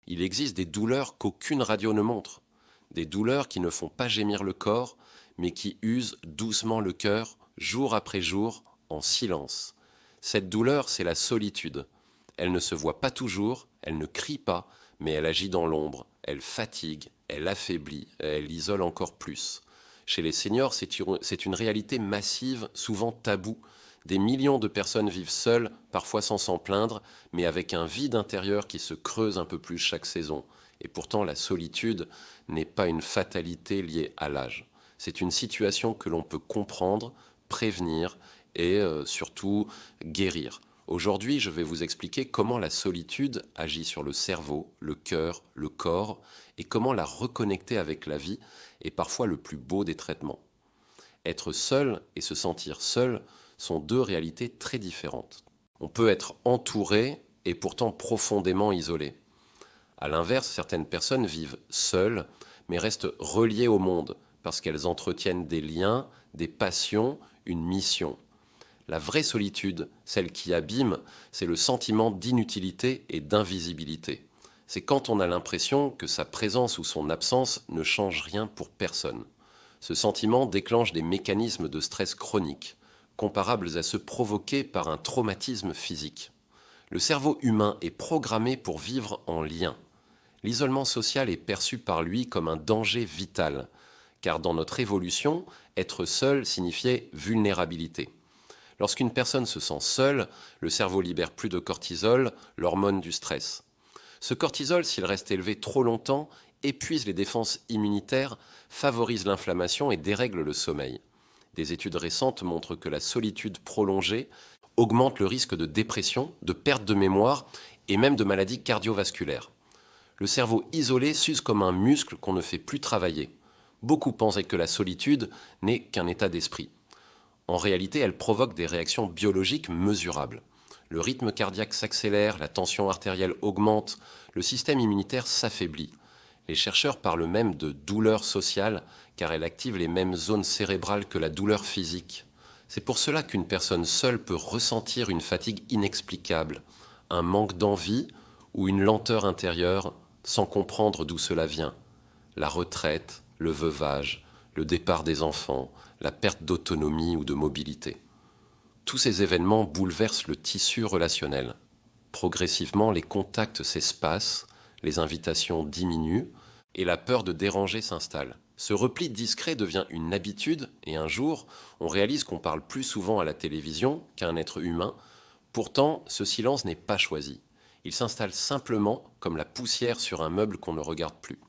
Il existe des douleurs qu'aucune radio ne montre, des douleurs qui ne font pas gémir le corps, mais qui usent doucement le cœur, jour après jour, en silence. Cette douleur, c'est la solitude. Elle ne se voit pas toujours, elle ne crie pas, mais elle agit dans l'ombre, elle fatigue, elle affaiblit, elle isole encore plus. Chez les seniors, c'est une réalité massive, souvent taboue. Des millions de personnes vivent seules, parfois sans s'en plaindre, mais avec un vide intérieur qui se creuse un peu plus chaque saison. Et pourtant, la solitude n'est pas une fatalité liée à l'âge. C'est une situation que l'on peut comprendre, prévenir et surtout guérir. Aujourd'hui, je vais vous expliquer comment la solitude agit sur le cerveau, le cœur, le corps, et comment la reconnecter avec la vie est parfois le plus beau des traitements. Être seul et se sentir seul sont deux réalités très différentes. On peut être entouré et pourtant profondément isolé. À l'inverse, certaines personnes vivent seules, mais restent reliées au monde, parce qu'elles entretiennent des liens, des passions, une mission. La vraie solitude, celle qui abîme, c'est le sentiment d'inutilité et d'invisibilité. C'est quand on a l'impression que sa présence ou son absence ne change rien pour personne. Ce sentiment déclenche des mécanismes de stress chroniques, comparables à ceux provoqués par un traumatisme physique. Le cerveau humain est programmé pour vivre en lien. L'isolement social est perçu par lui comme un danger vital, car dans notre évolution, être seul signifiait vulnérabilité. Lorsqu'une personne se sent seule, le cerveau libère plus de cortisol, l'hormone du stress. Ce cortisol, s'il reste élevé trop longtemps, épuise les défenses immunitaires, favorise l'inflammation et dérègle le sommeil. Des études récentes montrent que la solitude prolongée augmente le risque de dépression, de perte de mémoire et même de maladies cardiovasculaires. Le cerveau isolé s'use comme un muscle qu'on ne fait plus travailler. Beaucoup pensaient que la solitude n'est qu'un état d'esprit. En réalité, elle provoque des réactions biologiques mesurables. Le rythme cardiaque s'accélère, la tension artérielle augmente, le système immunitaire s'affaiblit. Les chercheurs parlent même de douleur sociale, car elle active les mêmes zones cérébrales que la douleur physique. C'est pour cela qu'une personne seule peut ressentir une fatigue inexplicable, un manque d'envie ou une lenteur intérieure sans comprendre d'où cela vient. La retraite, le veuvage, le départ des enfants, la perte d'autonomie ou de mobilité. Tous ces événements bouleversent le tissu relationnel. Progressivement, les contacts s'espacent, les invitations diminuent et la peur de déranger s'installe. Ce repli discret devient une habitude et un jour, on réalise qu'on parle plus souvent à la télévision qu'à un être humain. Pourtant, ce silence n'est pas choisi. Il s'installe simplement comme la poussière sur un meuble qu'on ne regarde plus.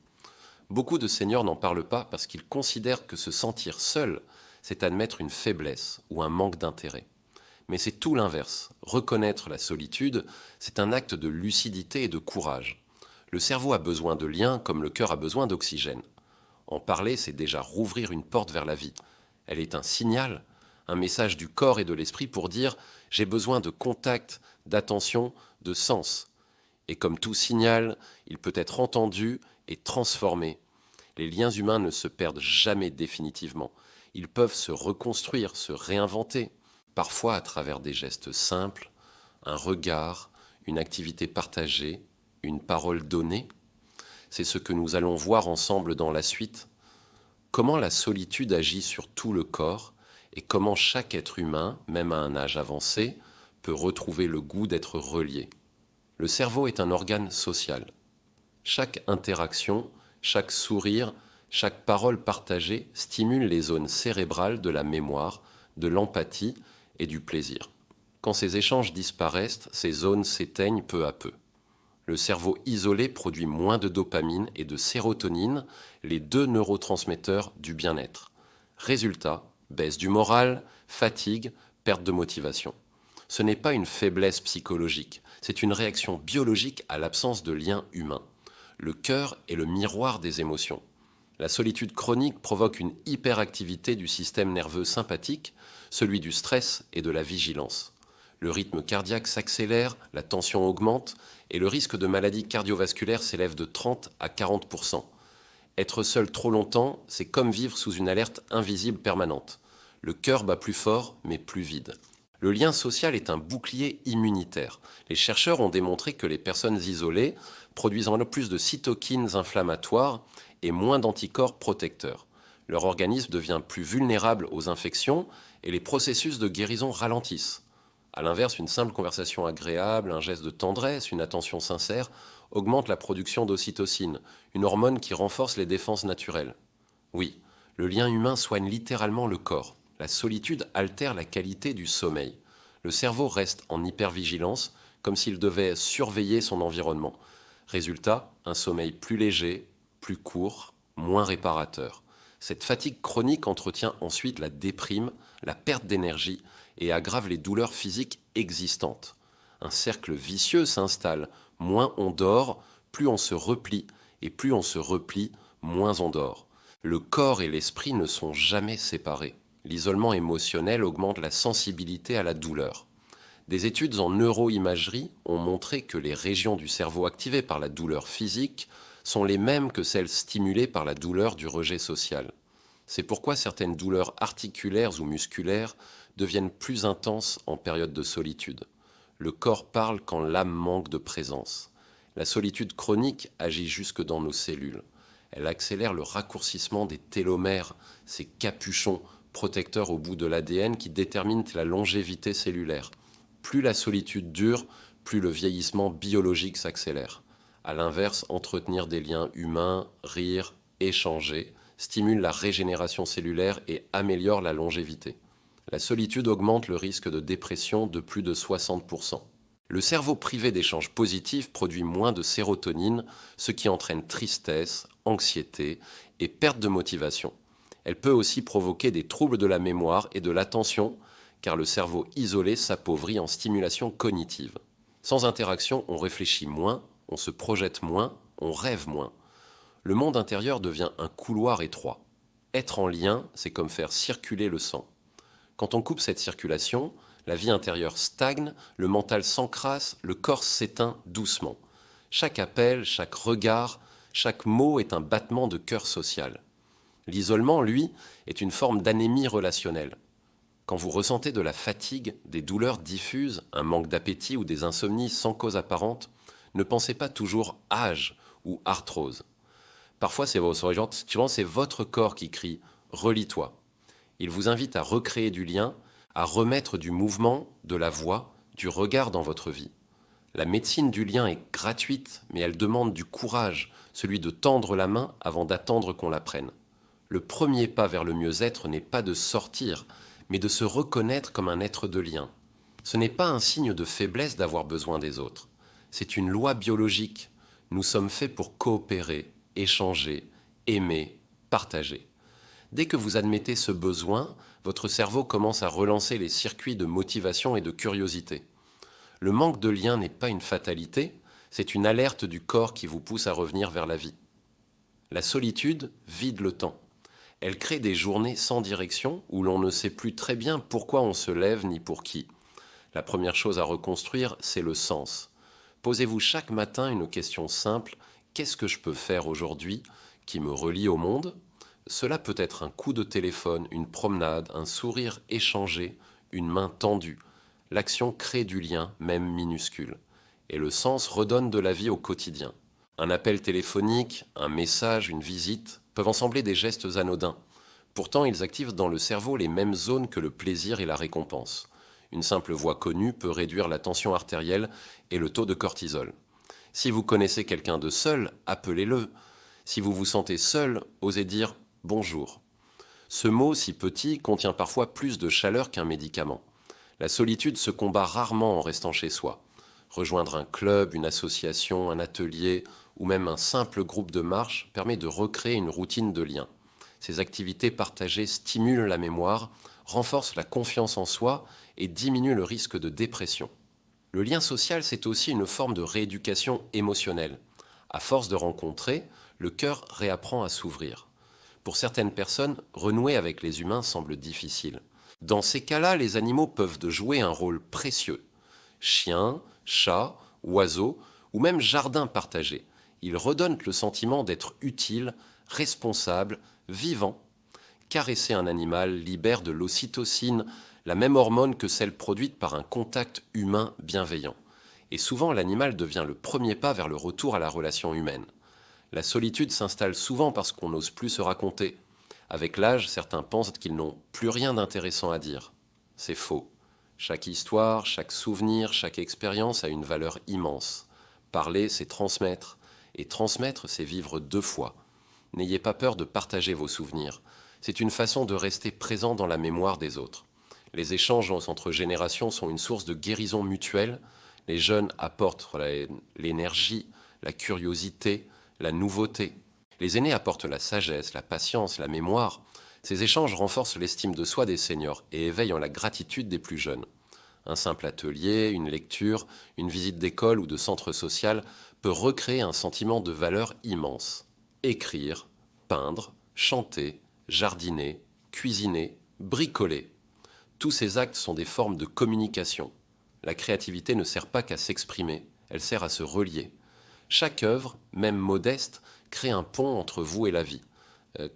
Beaucoup de seniors n'en parlent pas parce qu'ils considèrent que se sentir seul, c'est admettre une faiblesse ou un manque d'intérêt. Mais c'est tout l'inverse. Reconnaître la solitude, c'est un acte de lucidité et de courage. Le cerveau a besoin de liens comme le cœur a besoin d'oxygène. En parler, c'est déjà rouvrir une porte vers la vie. Elle est un signal, un message du corps et de l'esprit pour dire « j'ai besoin de contact, d'attention, de sens ». Et comme tout signal, il peut être entendu et transformé. Les liens humains ne se perdent jamais définitivement. Ils peuvent se reconstruire, se réinventer, parfois à travers des gestes simples, un regard, une activité partagée, une parole donnée. C'est ce que nous allons voir ensemble dans la suite. Comment la solitude agit sur tout le corps et comment chaque être humain, même à un âge avancé, peut retrouver le goût d'être relié. Le cerveau est un organe social. Chaque interaction, chaque sourire, chaque parole partagée stimule les zones cérébrales de la mémoire, de l'empathie et du plaisir. Quand ces échanges disparaissent, ces zones s'éteignent peu à peu. Le cerveau isolé produit moins de dopamine et de sérotonine, les deux neurotransmetteurs du bien-être. Résultat, baisse du moral, fatigue, perte de motivation. Ce n'est pas une faiblesse psychologique, c'est une réaction biologique à l'absence de lien humain. Le cœur est le miroir des émotions. La solitude chronique provoque une hyperactivité du système nerveux sympathique, celui du stress et de la vigilance. Le rythme cardiaque s'accélère, la tension augmente et le risque de maladie cardiovasculaire s'élève de 30 à 40%. Être seul trop longtemps, c'est comme vivre sous une alerte invisible permanente. Le cœur bat plus fort mais plus vide. Le lien social est un bouclier immunitaire. Les chercheurs ont démontré que les personnes isolées produisent plus de cytokines inflammatoires et moins d'anticorps protecteurs. Leur organisme devient plus vulnérable aux infections et les processus de guérison ralentissent. A l'inverse, une simple conversation agréable, un geste de tendresse, une attention sincère augmentent la production d'ocytocine, une hormone qui renforce les défenses naturelles. Oui, le lien humain soigne littéralement le corps. La solitude altère la qualité du sommeil. Le cerveau reste en hypervigilance, comme s'il devait surveiller son environnement. Résultat, un sommeil plus léger, plus court, moins réparateur. Cette fatigue chronique entretient ensuite la déprime, la perte d'énergie et aggrave les douleurs physiques existantes. Un cercle vicieux s'installe. Moins on dort, plus on se replie, et plus on se replie, moins on dort. Le corps et l'esprit ne sont jamais séparés. L'isolement émotionnel augmente la sensibilité à la douleur. Des études en neuroimagerie ont montré que les régions du cerveau activées par la douleur physique sont les mêmes que celles stimulées par la douleur du rejet social. C'est pourquoi certaines douleurs articulaires ou musculaires deviennent plus intenses en période de solitude. Le corps parle quand l'âme manque de présence. La solitude chronique agit jusque dans nos cellules. Elle accélère le raccourcissement des télomères, ces capuchons protecteurs au bout de l'ADN qui déterminent la longévité cellulaire. Plus la solitude dure, plus le vieillissement biologique s'accélère. A l'inverse, entretenir des liens humains, rire, échanger, stimule la régénération cellulaire et améliore la longévité. La solitude augmente le risque de dépression de plus de 60%. Le cerveau privé d'échanges positifs produit moins de sérotonine, ce qui entraîne tristesse, anxiété et perte de motivation. Elle peut aussi provoquer des troubles de la mémoire et de l'attention, car le cerveau isolé s'appauvrit en stimulation cognitive. Sans interaction, on réfléchit moins, on se projette moins, on rêve moins. Le monde intérieur devient un couloir étroit. Être en lien, c'est comme faire circuler le sang. Quand on coupe cette circulation, la vie intérieure stagne, le mental s'encrasse, le corps s'éteint doucement. Chaque appel, chaque regard, chaque mot est un battement de cœur social. L'isolement, lui, est une forme d'anémie relationnelle. Quand vous ressentez de la fatigue, des douleurs diffuses, un manque d'appétit ou des insomnies sans cause apparente, ne pensez pas toujours âge ou arthrose. Parfois, c'est votre corps qui crie « relie-toi ». Il vous invite à recréer du lien, à remettre du mouvement, de la voix, du regard dans votre vie. La médecine du lien est gratuite, mais elle demande du courage, celui de tendre la main avant d'attendre qu'on la prenne. Le premier pas vers le mieux-être n'est pas de sortir, mais de se reconnaître comme un être de lien. Ce n'est pas un signe de faiblesse d'avoir besoin des autres. C'est une loi biologique. Nous sommes faits pour coopérer, échanger, aimer, partager. Dès que vous admettez ce besoin, votre cerveau commence à relancer les circuits de motivation et de curiosité. Le manque de lien n'est pas une fatalité, c'est une alerte du corps qui vous pousse à revenir vers la vie. La solitude vide le temps. Elle crée des journées sans direction où l'on ne sait plus très bien pourquoi on se lève ni pour qui. La première chose à reconstruire, c'est le sens. Posez-vous chaque matin une question simple. Qu'est-ce que je peux faire aujourd'hui qui me relie au monde ? Cela peut être un coup de téléphone, une promenade, un sourire échangé, une main tendue. L'action crée du lien, même minuscule. Et le sens redonne de la vie au quotidien. Un appel téléphonique, un message, une visite peuvent en sembler des gestes anodins. Pourtant, ils activent dans le cerveau les mêmes zones que le plaisir et la récompense. Une simple voix connue peut réduire la tension artérielle et le taux de cortisol. Si vous connaissez quelqu'un de seul, appelez-le. Si vous vous sentez seul, osez dire « bonjour ». Ce mot, si petit, contient parfois plus de chaleur qu'un médicament. La solitude se combat rarement en restant chez soi. Rejoindre un club, une association, un atelier ou même un simple groupe de marche permet de recréer une routine de lien. Ces activités partagées stimulent la mémoire, renforcent la confiance en soi et diminuent le risque de dépression. Le lien social, c'est aussi une forme de rééducation émotionnelle. À force de rencontrer, le cœur réapprend à s'ouvrir. Pour certaines personnes, renouer avec les humains semble difficile. Dans ces cas-là, les animaux peuvent jouer un rôle précieux. Chiens, chats, oiseaux ou même jardins partagés. Ils redonnent le sentiment d'être utile, responsable, vivant. Caresser un animal libère de l'ocytocine, la même hormone que celle produite par un contact humain bienveillant. Et souvent, l'animal devient le premier pas vers le retour à la relation humaine. La solitude s'installe souvent parce qu'on n'ose plus se raconter. Avec l'âge, certains pensent qu'ils n'ont plus rien d'intéressant à dire. C'est faux. Chaque histoire, chaque souvenir, chaque expérience a une valeur immense. Parler, c'est transmettre. Et transmettre, c'est vivre deux fois. N'ayez pas peur de partager vos souvenirs. C'est une façon de rester présent dans la mémoire des autres. Les échanges entre générations sont une source de guérison mutuelle. Les jeunes apportent l'énergie, la curiosité, la nouveauté. Les aînés apportent la sagesse, la patience, la mémoire. Ces échanges renforcent l'estime de soi des seniors et éveillent la gratitude des plus jeunes. Un simple atelier, une lecture, une visite d'école ou de centre social peut recréer un sentiment de valeur immense. Écrire, peindre, chanter, jardiner, cuisiner, bricoler. Tous ces actes sont des formes de communication. La créativité ne sert pas qu'à s'exprimer, elle sert à se relier. Chaque œuvre, même modeste, crée un pont entre vous et la vie.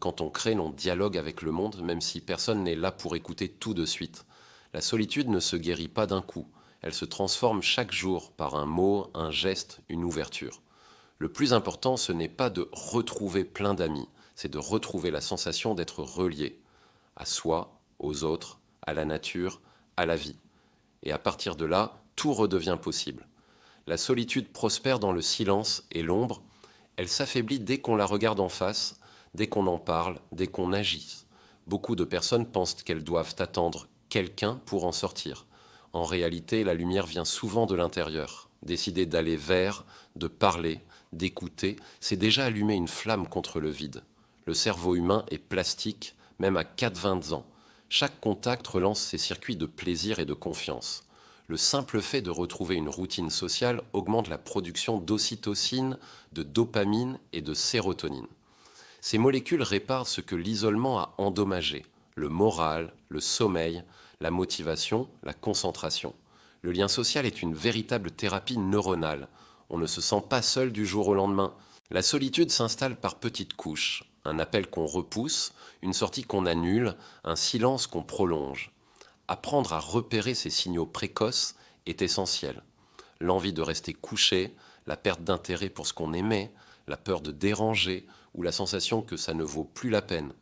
Quand on crée, on dialogue avec le monde, même si personne n'est là pour écouter tout de suite. La solitude ne se guérit pas d'un coup, elle se transforme chaque jour par un mot, un geste, une ouverture. Le plus important, ce n'est pas de retrouver plein d'amis, c'est de retrouver la sensation d'être relié à soi, aux autres, à la nature, à la vie. Et à partir de là, tout redevient possible. La solitude prospère dans le silence et l'ombre, elle s'affaiblit dès qu'on la regarde en face, dès qu'on en parle, dès qu'on agit. Beaucoup de personnes pensent qu'elles doivent attendre quelqu'un pour en sortir. En réalité, la lumière vient souvent de l'intérieur. Décider d'aller vers, de parler, d'écouter, c'est déjà allumer une flamme contre le vide. Le cerveau humain est plastique, même à 4-20 ans. Chaque contact relance ses circuits de plaisir et de confiance. Le simple fait de retrouver une routine sociale augmente la production d'ocytocine, de dopamine et de sérotonine. Ces molécules réparent ce que l'isolement a endommagé, le moral, le sommeil, la motivation, la concentration. Le lien social est une véritable thérapie neuronale. On ne se sent pas seul du jour au lendemain. La solitude s'installe par petites couches. Un appel qu'on repousse, une sortie qu'on annule, un silence qu'on prolonge. Apprendre à repérer ces signaux précoces est essentiel. L'envie de rester couché, la perte d'intérêt pour ce qu'on aimait, la peur de déranger ou la sensation que ça ne vaut plus la peine.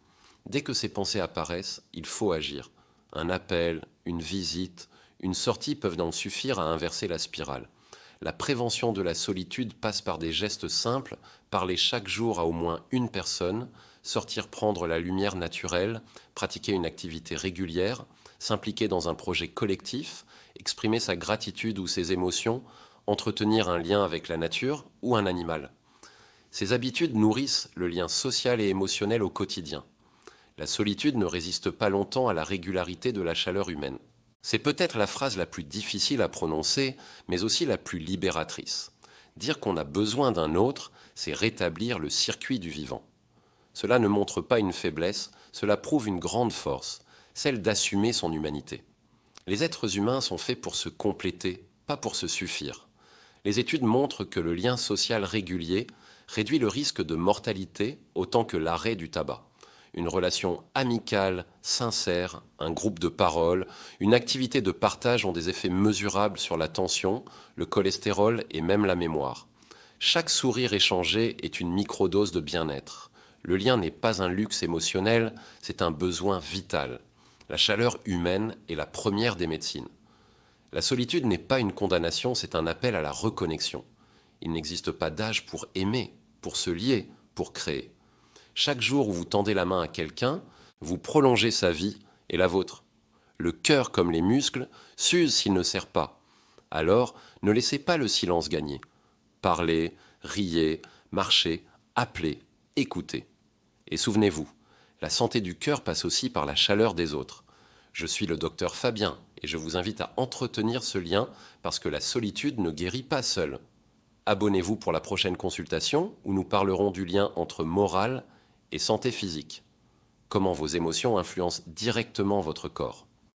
Dès que ces pensées apparaissent, il faut agir. Un appel, une visite, une sortie peuvent donc suffire à inverser la spirale. La prévention de la solitude passe par des gestes simples, parler chaque jour à au moins une personne, sortir prendre la lumière naturelle, pratiquer une activité régulière, s'impliquer dans un projet collectif, exprimer sa gratitude ou ses émotions, entretenir un lien avec la nature ou un animal. Ces habitudes nourrissent le lien social et émotionnel au quotidien. La solitude ne résiste pas longtemps à la régularité de la chaleur humaine. C'est peut-être la phrase la plus difficile à prononcer, mais aussi la plus libératrice. Dire qu'on a besoin d'un autre, c'est rétablir le circuit du vivant. Cela ne montre pas une faiblesse, cela prouve une grande force, celle d'assumer son humanité. Les êtres humains sont faits pour se compléter, pas pour se suffire. Les études montrent que le lien social régulier réduit le risque de mortalité autant que l'arrêt du tabac. Une relation amicale, sincère, un groupe de parole, une activité de partage ont des effets mesurables sur la tension, le cholestérol et même la mémoire. Chaque sourire échangé est une microdose de bien-être. Le lien n'est pas un luxe émotionnel, c'est un besoin vital. La chaleur humaine est la première des médecines. La solitude n'est pas une condamnation, c'est un appel à la reconnexion. Il n'existe pas d'âge pour aimer, pour se lier, pour créer. Chaque jour où vous tendez la main à quelqu'un, vous prolongez sa vie et la vôtre. Le cœur, comme les muscles, s'use s'il ne sert pas. Alors, ne laissez pas le silence gagner. Parlez, riez, marchez, appelez, écoutez. Et souvenez-vous, la santé du cœur passe aussi par la chaleur des autres. Je suis le docteur Fabien et je vous invite à entretenir ce lien parce que la solitude ne guérit pas seule. Abonnez-vous pour la prochaine consultation où nous parlerons du lien entre morale et santé physique. Comment vos émotions influencent directement votre corps.